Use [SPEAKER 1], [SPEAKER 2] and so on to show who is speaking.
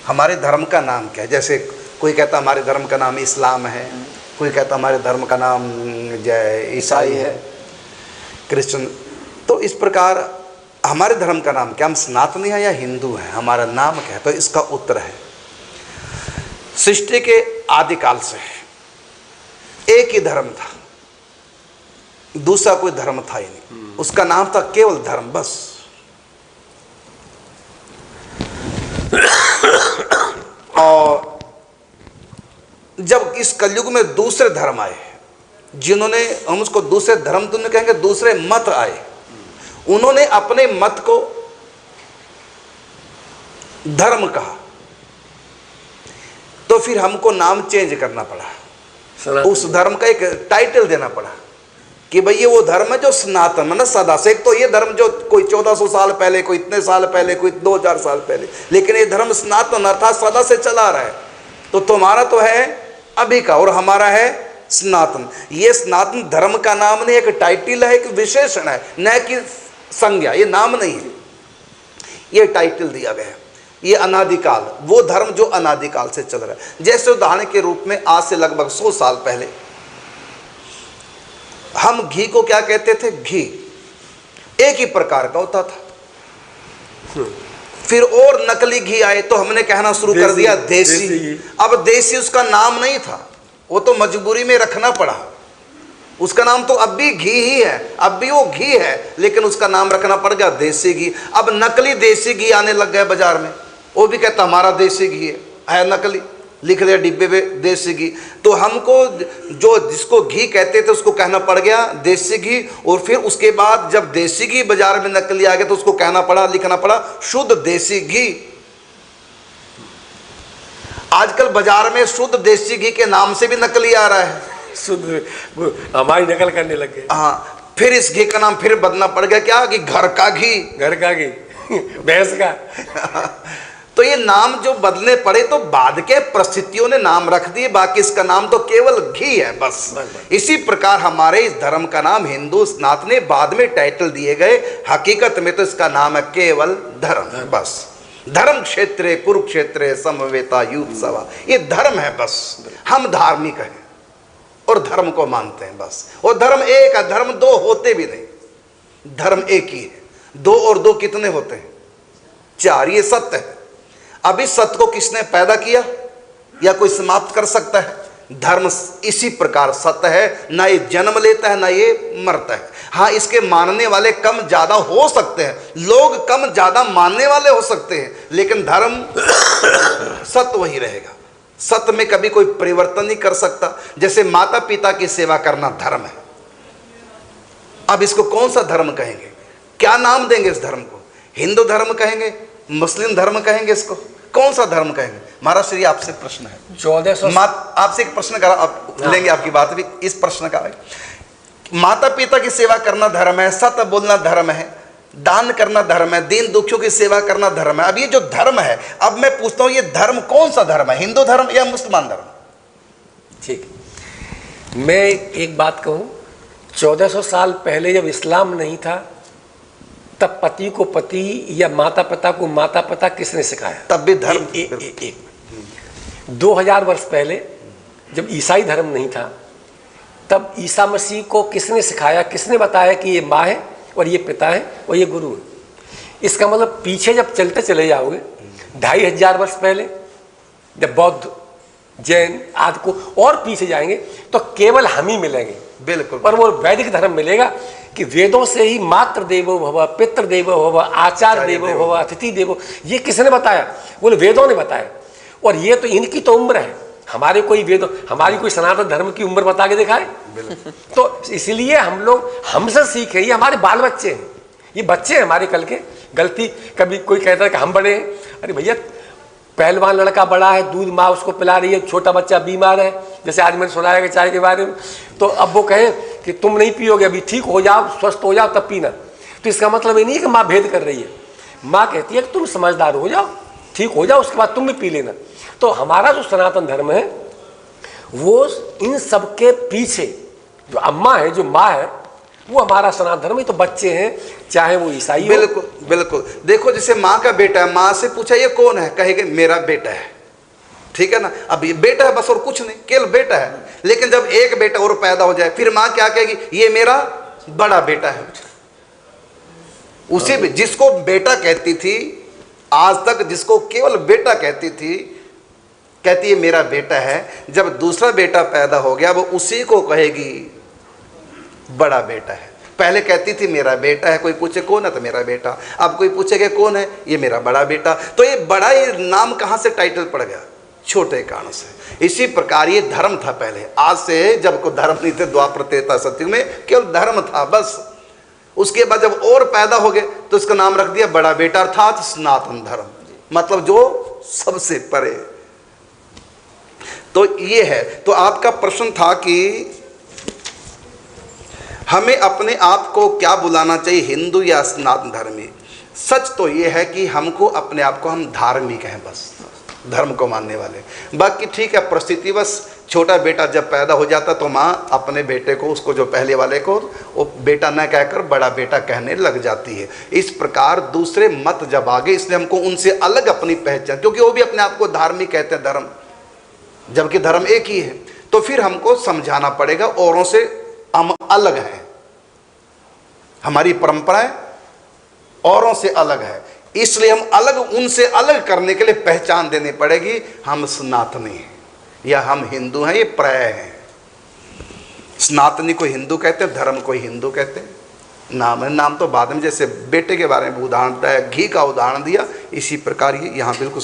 [SPEAKER 1] हमारे धर्म का नाम क्या है। जैसे कोई कहता हमारे धर्म का नाम इस्लाम है, कोई कहता हमारे धर्म का नाम जय ईसाई है, क्रिश्चियन। तो इस प्रकार हमारे धर्म का नाम क्या, हम सनातनी हैं या हिंदू हैं, हमारा नाम क्या है। तो इसका उत्तर है सृष्टि के आदिकाल से एक ही धर्म था, दूसरा कोई धर्म था ही नहीं, उसका नाम था केवल धर्म, बस। और जब इस कलयुग में दूसरे धर्म आए, जिन्होंने, हम उसको दूसरे धर्म तो नहीं कहेंगे, दूसरे मत आए, उन्होंने अपने मत को धर्म कहा, तो फिर हमको नाम चेंज करना पड़ा, उस धर्म का एक टाइटल देना पड़ा कि भाई ये वो धर्म है जो सनातन, मतलब सदा से। एक तो ये धर्म जो कोई 1400 साल पहले, कोई इतने साल पहले, कोई 2000 साल पहले, लेकिन ये धर्म सनातन अर्थात सदा से चला रहा है। तो तुम्हारा तो है अभी का और हमारा है सनातन। ये सनातन धर्म का नाम नहीं, एक टाइटल है, एक विशेषण है, न कि संज्ञा। ये नाम नहीं है, ये टाइटल दिया गया है। ये अनादिकाल, वो धर्म जो अनादिकाल से चल रहा है। जैसे उदाहरण के रूप में आज से लगभग 100 साल पहले हम घी को क्या कहते थे, घी एक ही प्रकार का होता था। फिर और नकली घी आए तो हमने कहना शुरू कर दिया देसी। अब देसी उसका नाम नहीं था, वो तो मजबूरी में रखना पड़ा। उसका नाम तो अब भी घी ही है, अब भी वो घी है, लेकिन उसका नाम रखना पड़ गया देसी घी। अब नकली देसी घी आने लग गए बाजार में, वो भी कहता हमारा देसी घी है नकली, लिख दिया डिब्बे पे देसी घी। तो हमको जो जिसको घी कहते थे उसको कहना पड़ गया देसी घी। और फिर उसके बाद जब देसी घी बाजार में नकली आ गया तो उसको कहना पड़ा, लिखना पड़ा शुद्ध देसी घी। आजकल बाजार में शुद्ध देसी घी के नाम से भी नकली आ रहा है,
[SPEAKER 2] शुद्ध हमारी नकल करने लगे।
[SPEAKER 1] हाँ, फिर इस घी का नाम फिर बदलना पड़ गया, क्या कि घर का घी,
[SPEAKER 2] घर का घी, भैंस का।
[SPEAKER 1] तो ये नाम जो बदलने पड़े तो बाद के परिस्थितियों ने नाम रख दिए, बाकी इसका नाम तो केवल घी है, बस। इसी प्रकार हमारे इस धर्म का नाम हिंदू सनातनी, बाद में टाइटल दिए गए, हकीकत में तो इसका नाम है केवल धर्म, बस। धर्म क्षेत्रे कुरुक्षेत्रे समवेता युत्सवा, ये धर्म है, बस। हम धार्मिक हैं और धर्म को मानते हैं, बस। और धर्म एक है, धर्म दो होते भी नहीं, धर्म एक ही है। 2 और 2 कितने होते हैं? 4। ये सत्य है। अभी सत्य को किसने पैदा किया या कोई समाप्त कर सकता है? धर्म इसी प्रकार सत्य है, ना ये जन्म लेता है ना ये मरता है। हाँ, इसके मानने वाले कम ज्यादा हो सकते हैं, लोग कम ज्यादा मानने वाले हो सकते हैं, लेकिन धर्म सत्य वही रहेगा। सत्य में कभी कोई परिवर्तन नहीं कर सकता। जैसे माता पिता की सेवा करना धर्म है। अब इसको कौन सा धर्म कहेंगे, क्या नाम देंगे इस धर्म को? हिंदू धर्म कहेंगे, मुस्लिम धर्म कहेंगे, इसको कौन सा धर्म कहेंगे? महाराज श्री आपसे प्रश्न है।
[SPEAKER 2] 1400
[SPEAKER 1] आपसे एक प्रश्न करा, आप लेंगे आपकी बात भी। इस प्रश्न का है, माता पिता की सेवा करना धर्म है, सत्य बोलना धर्म है, दान करना धर्म है, दीन दुखियों की सेवा करना धर्म है। अब ये जो धर्म है, अब मैं पूछता हूं ये धर्म कौन सा धर्म है, हिंदू धर्म या मुसलमान धर्म?
[SPEAKER 2] ठीक, मैं एक बात कहूं, 1400 साल पहले जब इस्लाम नहीं था तब पति को पति या माता पिता को माता पिता किसने सिखाया?
[SPEAKER 1] तब भी धर्म।
[SPEAKER 2] 2000 वर्ष पहले जब ईसाई धर्म नहीं था तब ईसा मसीह को किसने सिखाया, किसने बताया कि ये माँ है और ये पिता है और ये गुरु है? इसका मतलब पीछे जब चलते चले जाओगे 2500 वर्ष पहले जब बौद्ध जैन आदि को और पीछे जाएंगे तो केवल हम ही मिलेंगे,
[SPEAKER 1] बिल्कुल।
[SPEAKER 2] पर वो वैदिक धर्म मिलेगा कि वेदों से ही मातृ देवो भव, पितृ देवो भव, आचार्य देवो भव, अतिथि देवो, ये किसने बताया? बोले वेदों ने बताया। और ये तो इनकी तो उम्र है, हमारे कोई वेद, हमारी कोई सनातन धर्म की उम्र बता के दिखाए? तो इसलिए हम लोग हमसे सीखे, ये हमारे बाल बच्चे हैं, ये बच्चे हैं हमारे कल के। गलती कभी कोई कहता है कि हम बड़े हैं, अरे भैया पहलवान लड़का बड़ा है, दूध माँ उसको पिला रही है, छोटा बच्चा बीमार है, जैसे आज मैंने सुनाया कि चाय के बारे में, तो अब वो कहें कि तुम नहीं पियोगे, अभी ठीक हो जाओ, स्वस्थ हो जाओ तब पीना। तो इसका मतलब ये नहीं है कि माँ भेद कर रही है, माँ कहती है कि तुम समझदार हो जाओ, ठीक हो जाओ, उसके बाद तुम भी पी लेना। तो हमारा जो सनातन धर्म है वो इन सब के पीछे जो अम्मा है, जो माँ है, वो हमारा सनातन धर्म है। तो बच्चे हैं, चाहे वो ईसाई हो।
[SPEAKER 1] बिल्कुल बिल्कुल। देखो जैसे माँ का बेटा है, माँ से पूछा ये कौन है, कहेगा मेरा बेटा है, ठीक है ना। अब ये बेटा है बस और कुछ नहीं, केवल बेटा है। लेकिन जब एक बेटा और पैदा हो जाए फिर माँ क्या कहेगी, ये मेरा बड़ा बेटा है। उसी जिसको बेटा कहती थी आज तक, जिसको केवल बेटा कहती थी, कहती है मेरा बेटा है, जब दूसरा बेटा पैदा हो गया वो उसी को कहेगी बड़ा बेटा है। पहले कहती थी मेरा बेटा है, कोई पूछे कौन है तो मेरा बेटा, अब कोई पूछेगा कौन है, ये मेरा बड़ा बेटा। तो ये बड़ा, ये नाम कहाँ से टाइटल पड़ गया, छोटे कारण से। इसी प्रकार ये धर्म था पहले, आज से जब को धर्म नहीं थे, द्वापर त्रेता सतयुग में केवल धर्म था बस। उसके बाद जब और पैदा हो गए तो इसका नाम रख दिया बड़ा बेटा, अर्थात सनातन धर्म, मतलब जो सबसे परे। तो ये है। तो आपका प्रश्न था कि हमें अपने आप को क्या बुलाना चाहिए, हिंदू या सनातन धर्मी। सच तो ये है कि हमको अपने आप को, हम धार्मिक हैं बस, धर्म को मानने वाले। बाकी ठीक है, परिस्थितिवश छोटा बेटा जब पैदा हो जाता तो माँ अपने बेटे को, उसको जो पहले वाले को, वो बेटा न कहकर बड़ा बेटा कहने लग जाती है। इस प्रकार दूसरे मत जब आ गए, इसलिए हमको उनसे अलग अपनी पहचान, क्योंकि वो भी अपने आप को धार्मिक कहते हैं, धर्म, जबकि धर्म एक ही है। तो फिर हमको समझाना पड़ेगा औरों से हम अलग हैं, हमारी परंपराएं औरों से अलग है, इसलिए हम अलग, उनसे अलग करने के लिए पहचान देनी पड़ेगी, हम सनातनी हैं या हम हिंदू हैं, ये प्राय हैं। सनातनी को हिंदू कहते हैं, धर्म को हिंदू कहते हैं। नाम है, नाम तो बाद में, जैसे बेटे के बारे में उदाहरण दिया, घी का उदाहरण दिया, इसी प्रकार ये यहाँ बिल्कुल